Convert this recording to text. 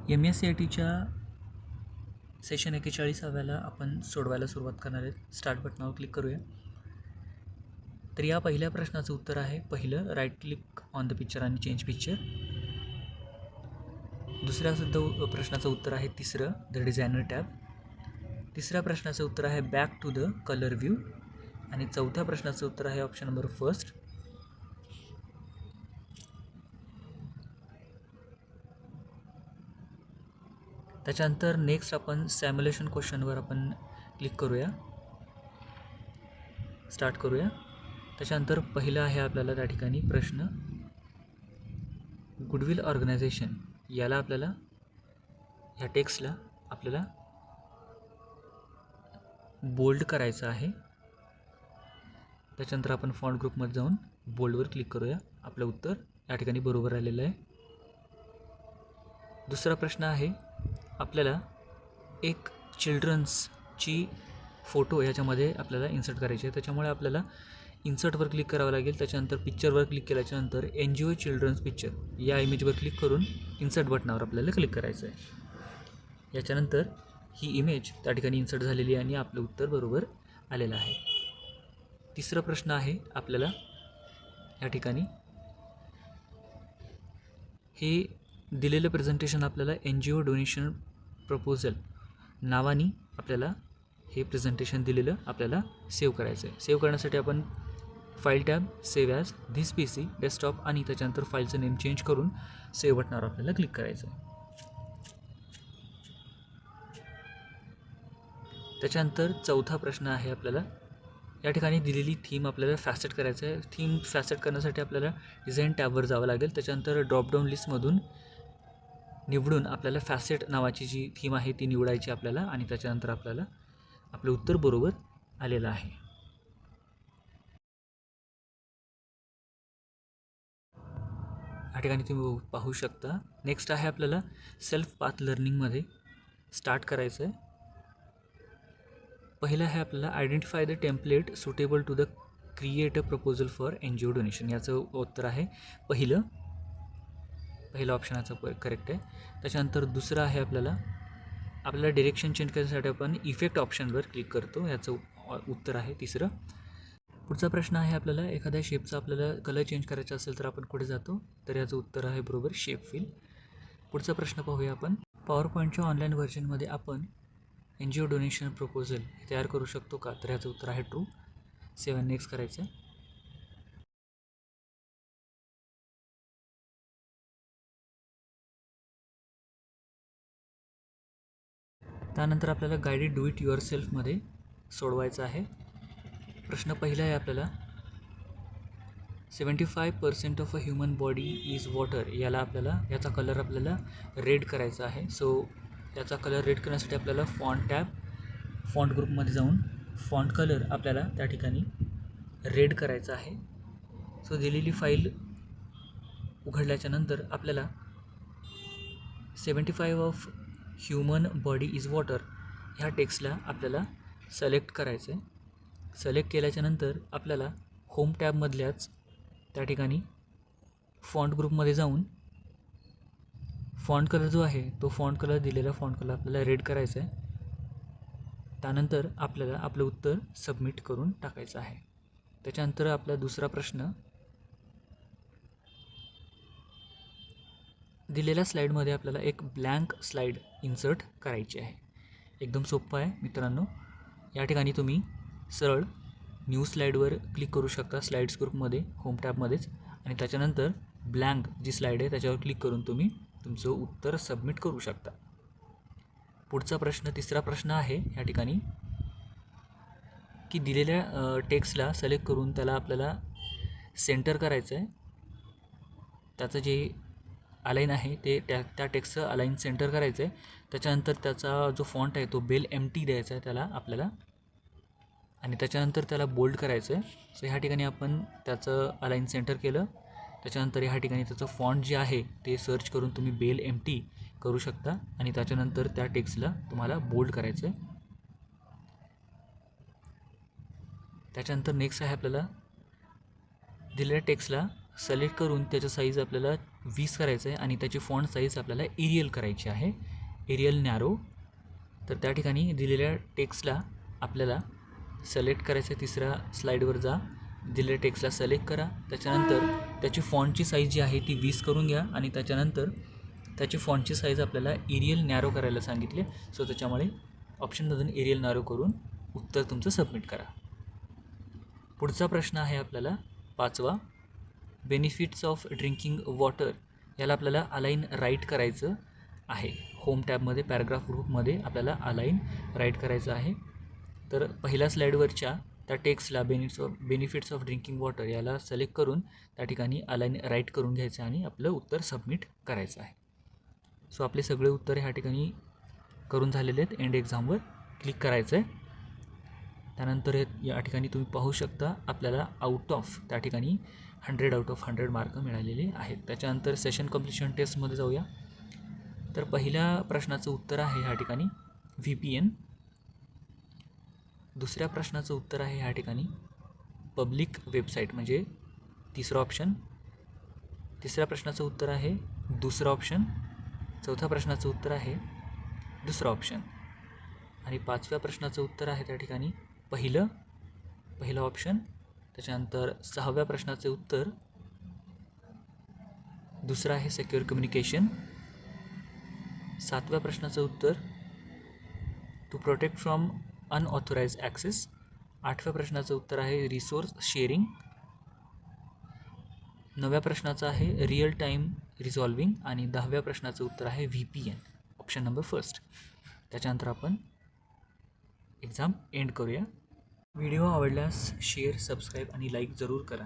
MSCITच्या session 41व्याला आपण सोडवायला सुरुवात करणार आहे. स्टार्ट बटनावर क्लिक करूया. तर या पहिल्या प्रश्नाचं उत्तर आहे पहिलं, right click on the picture आणि चेंज पिक्चर. दुसऱ्या सुद्धा प्रश्नाचं उत्तर आहे तिसरं, द डिझायनर टॅब. तिसऱ्या प्रश्नाचं उत्तर आहे back to the colour view. आणि चौथ्या प्रश्नाचं उत्तर आहे ऑप्शन नंबर फर्स्ट. त्याच्यानंतर नेक्स्ट आपण सॅम्युलेशन क्वेश्चनवर आपण क्लिक करूया, स्टार्ट करूया. त्याच्यानंतर पहिलं आहे आपल्याला त्या ठिकाणी प्रश्न, गुडविल ऑर्गनायझेशन याला आपल्याला ह्या टेक्स्टला आपल्याला बोल्ड करायचं आहे. त्याच्यानंतर आपण फॉन्ट ग्रुपमध्ये जाऊन बोल्डवर क्लिक करूया. आपलं उत्तर या ठिकाणी बरोबर आलेलं आहे. दुसरा प्रश्न आहे, आपल्याला एक चिल्ड्रन्सची फोटो याच्यामध्ये आपल्याला इन्सर्ट करायची आहे. त्याच्यामुळे आपल्याला इन्सर्टवर क्लिक करावं लागेल. त्याच्यानंतर पिक्चरवर क्लिक केल्याच्यानंतर एनजीओ चिल्ड्रन्स पिक्चर या इमेजवर क्लिक करून इन्सर्ट बटनावर आपल्याला क्लिक करायचं आहे. याच्यानंतर ही इमेज त्या ठिकाणी इन्सर्ट झालेली आहे आणि आपलं उत्तर बरोबर आलेलं आहे. तिसरा प्रश्न आहे, आपल्याला या ठिकाणी हे दिलेलं प्रेझेंटेशन आपल्याला NGO डोनेशन प्रपोजल नावाने आपल्याला हे प्रेझेंटेशन दिलेलं आपल्याला सेव्ह करायचं आहे. सेव्ह करण्यासाठी आपण file tab, save as, this PC, desktop आणि त्याच्यानंतर फाईलचं नेम चेंज करून सेव्ह बटनावर आपल्याला क्लिक करायचं आहे. त्याच्यानंतर चौथा प्रश्न आहे, आपल्याला या ठिकाणी दिलेली थीम आपल्याला फॅसेट करायचं आहे. थीम फॅसेट करण्यासाठी आपल्याला डिझाईन टॅबवर जावं लागेल. त्याच्यानंतर ड्रॉपडाऊन लिस्टमधून निवडून आपल्याला फॅसेट नावाची जी थीम आहे ती निवडायची आपल्याला आणि त्याच्यानंतर आपल्याला आपलं उत्तर बरोबर आलेलं आहे. या ठिकाणी तुम्ही पाहू शकता. नेक्स्ट आहे, आपल्याला सेल्फ पाथ लर्निंगमध्ये स्टार्ट करायचं आहे. पहिलं आहे आपल्याला identify the template suitable to the create a proposal for NGO donation. याचं उत्तर आहे पहिलं ऑप्शनाचं करेक्ट आहे. त्याच्यानंतर दुसरं आहे, आपल्याला डिरेक्शन चेंज करण्यासाठी आपण इफेक्ट ऑप्शनवर क्लिक करतो. याचं उत्तर आहे तिसरं. पुढचा प्रश्न आहे, आपल्याला एखाद्या शेपचा आपल्याला कलर चेंज करायचा असेल तर आपण कुठे जातो, तर याचं उत्तर आहे बरोबर शेप फिल. पुढचा प्रश्न पाहूया आपण, पॉवर पॉईंटच्या ऑनलाईन व्हर्जनमध्ये आपण NGO डोनेशन प्रपोजल तयार करू शकतो का, तर याचं उत्तर आहे ट्रू. सेव्ह नेक्स्ट करायचं आहे. त्यानंतर आपल्याला गाईडेड डू इट युअर सेल्फमध्ये सोडवायचं आहे. प्रश्न पहिला आहे, आपल्याला 75% of a human body is water याचा कलर आपल्याला रेड करायचा आहे. सो याचा कलर रेड करण्यासाठी आपल्याला फॉन्ट टॅब, फॉन्ट ग्रुपमध्ये जाऊन फॉन्ट कलर आपल्याला त्या ठिकाणी रेड करायचा आहे. सो दिलेली फाईल उघडल्याच्या नंतर आपल्याला 75 of human body is water ह्या टेक्स्टला आपल्याला सिलेक्ट करायचं आहे. सिलेक्ट केल्याच्यानंतर आपल्याला होम टॅबमधल्याच त्या ठिकाणी फॉन्ट ग्रुपमध्ये जाऊन फॉन्ट कलर जो आहे तो फॉन्ट कलर दिलेला फॉन्ट कलर आपल्याला रेड करायचा आहे. त्यानंतर आपल्याला आपलं उत्तर सबमिट करून टाकायचं आहे. त्याच्यानंतर आपला दुसरा प्रश्न, दिलेल्या स्लाईडमध्ये आपल्याला एक ब्लँक स्लाईड इन्सर्ट करायची आहे. एकदम सोपं आहे मित्रांनो. या ठिकाणी तुम्ही सरळ न्यू स्लाईडवर क्लिक करू शकता स्लाईड्स ग्रुपमध्ये होम टॅबमध्येच, आणि त्याच्यानंतर ब्लँक जी स्लाईड आहे त्याच्यावर क्लिक करून तुम्ही तुमचं उत्तर सबमिट करू शकता. पुढचा प्रश्न, तिसरा प्रश्न आहे या ठिकाणी, की दिलेल्या टेक्स्टला सिलेक्ट करून त्याला आपल्याला सेंटर करायचं आहे. त्याचं जे अलाईन आहे ते त्या टेक्स्टचं अलाईन सेंटर करायचं आहे. त्याच्यानंतर त्याचा जो फॉन्ट आहे तो बेल एम्प्टी द्यायचा आहे त्याला आपल्याला, आणि त्याच्यानंतर त्याला बोल्ड करायचं आहे. सो ह्या ठिकाणी आपण त्याचं अलाईन सेंटर केलं. त्याच्यानंतर ह्या ठिकाणी त्याचं फॉन्ट जे आहे ते सर्च करून तुम्ही बेल एम्प्टी करू शकता आणि त्याच्यानंतर त्या टेक्स्टला तुम्हाला बोल्ड करायचं आहे. त्याच्यानंतर नेक्स्ट आहे, आपल्याला दिलेल्या टेक्स्टला सिलेक्ट करून त्याचं साईज आपल्याला 20 करायचं आहे आणि त्याची फॉन्ट साईज आपल्याला एरियल करायची आहे, एरियल नॅरो. तर त्या ठिकाणी दिलेल्या टेक्स्टला आपल्याला सिलेक्ट करायचं आहे. तिसऱ्या स्लाईडवर जा, दिलेल्या टेक्स्टला सिलेक्ट करा. त्याच्यानंतर त्याची फॉन्टची साईज जी आहे ती 20 करून घ्या आणि त्याच्यानंतर त्याची फॉन्टची साईज आपल्याला एरियल नॅरो करायला सांगितले. सो त्याच्यामुळे ऑप्शनमधून एरियल नॅरो करून उत्तर तुमचं सबमिट करा. पुढचा प्रश्न आहे आपल्याला 5वा, बेनिफिट्स ऑफ ड्रिंकिंग वॉटर. याला आपल्याला अलाइन राईट करायचं आहे. होम टॅबमध्ये पॅराग्राफ ग्रुपमध्ये आपल्याला अलाइन राईट करायचं आहे. तर पहिल्या स्लाईडवरच्या त्या टेक्स्टला बेनिफिट्स ऑफ ड्रिंकिंग वॉटर याला सिलेक्ट करून त्या ठिकाणी अलाइन राईट करून घ्यायचं आणि आपलं उत्तर सबमिट करायचं आहे. सो आपले सगळे उत्तर ह्या ठिकाणी करून झालेले आहेत. एंड एक्झामवर क्लिक करायचं आहे. त्यानंतर या ठिकाणी तुम्ही पाहू शकता आपल्याला आउट ऑफ त्या ठिकाणी 100 आउट ऑफ 100 मार्क मिळालेले आहेत. त्याच्यानंतर सेशन कम्प्लिशन टेस्टमध्ये जाऊया. तर पहिल्या प्रश्नाचं उत्तर आहे ह्या ठिकाणी VPN. दुसऱ्या प्रश्नाचं उत्तर आहे ह्या ठिकाणी पब्लिक वेबसाईट म्हणजे तिसरं ऑप्शन. तिसऱ्या प्रश्नाचं उत्तर आहे दुसरं ऑप्शन. चौथ्या प्रश्नाचं उत्तर आहे दुसरं ऑप्शन. आणि 5व्या प्रश्नाचं उत्तर आहे त्या ठिकाणी पहिलं ऑप्शन. त्याच्यानंतर 6व्या प्रश्नाचे उत्तर दुसरं आहे सिक्युअर कम्युनिकेशन. 7व्या प्रश्नाचं उत्तर to protect from unauthorized access. 8व्या प्रश्नाचं उत्तर आहे रिसोर्स शेअरिंग. 9व्या प्रश्नाचं आहे रिअल टाईम रिझॉल्विंग. आणि 10व्या प्रश्नाचं उत्तर आहे VPN, ऑप्शन नंबर फर्स्ट. त्याच्यानंतर आपण एक्झाम एंड करूया. व्हिडिओ आवडल्यास शेअर, सबस्क्राईब आणि लाईक जरूर करा.